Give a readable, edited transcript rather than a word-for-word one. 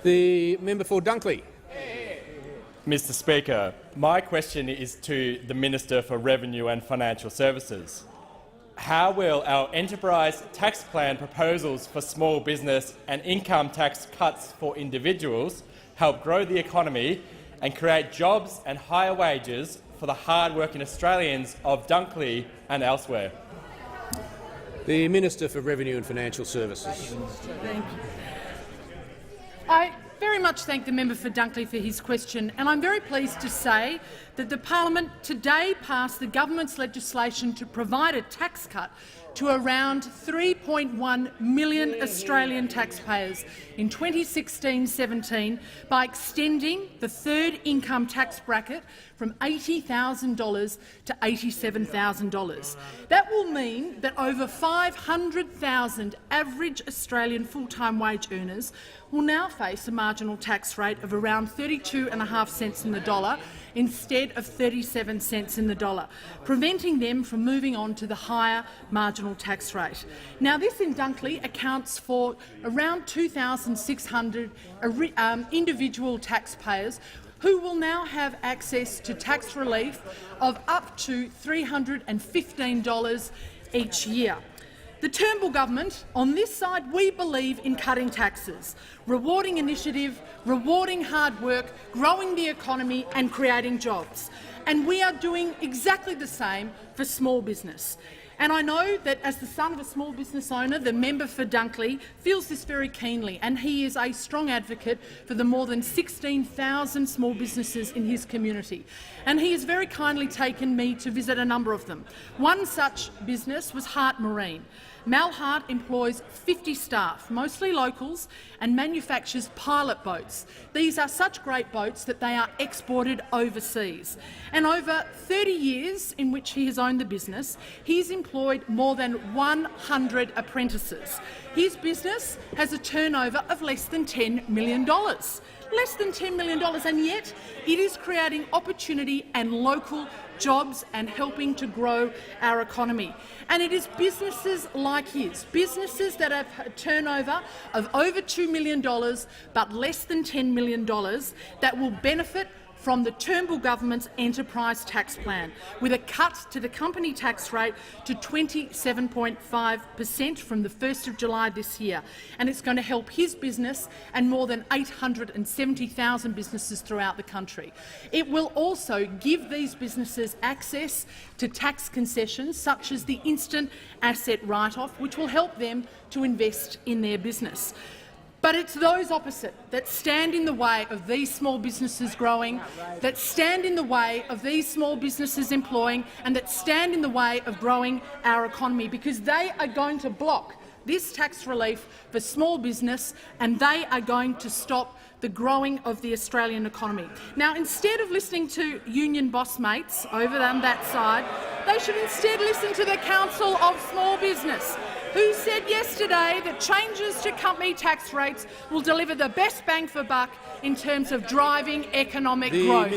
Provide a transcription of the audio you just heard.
The member for Dunkley. Mr Speaker, my question is to the Minister for Revenue and Financial Services. How will our enterprise tax plan proposals for small business and income tax cuts for individuals help grow the economy and create jobs and higher wages for the hard-working Australians of Dunkley and elsewhere? The Minister for Revenue and Financial Services. Thank you. I very much thank the member for Dunkley for his question, and I'm very pleased to say that the parliament today passed the government's legislation to provide a tax cut to around 3.1 million Australian taxpayers in 2016-17 by extending the third income tax bracket from $80,000 to $87,000. That will mean that over 500,000 average Australian full-time wage earners will now face a marginal tax rate of around 32.5 cents in the dollar instead of 37 cents in the dollar, preventing them from moving on to the higher marginal tax rate. Now, this in Dunkley accounts for around 2,600 individual taxpayers who will now have access to tax relief of up to $315 each year. The Turnbull government, on this side, we believe in cutting taxes, rewarding initiative, rewarding hard work, growing the economy and creating jobs. And we are doing exactly the same for small business. And I know that as the son of a small business owner, the member for Dunkley feels this very keenly, and he is a strong advocate for the more than 16,000 small businesses in his community. And he has very kindly taken me to visit a number of them. One such business was Hart Marine. Mal Hart employs 50 staff, mostly locals, and manufactures pilot boats. These are such great boats that they are exported overseas. And over 30 years in which he has owned the business, he's employed more than 100 apprentices. His business has a turnover of less than $10 million. Less than $10 million, and yet it is creating opportunity and local jobs and helping to grow our economy. And it is businesses like his, businesses that have a turnover of over $2 million but less than $10 million, that will benefit from the Turnbull government's enterprise tax plan, with a cut to the company tax rate to 27.5% from the 1st of July this year. And it's going to help his business and more than 870,000 businesses throughout the country. It will also give these businesses access to tax concessions such as the instant asset write-off, which will help them to invest in their business. But it's those opposite that stand in the way of these small businesses growing, that stand in the way of these small businesses employing, and that stand in the way of growing our economy, because they are going to block this tax relief for small business and they are going to stop the growing of the Australian economy. Now, instead of listening to union boss mates over on that side, they should instead listen to the Council of Small Business, who said yesterday that changes to company tax rates will deliver the best bang for buck in terms of driving economic growth.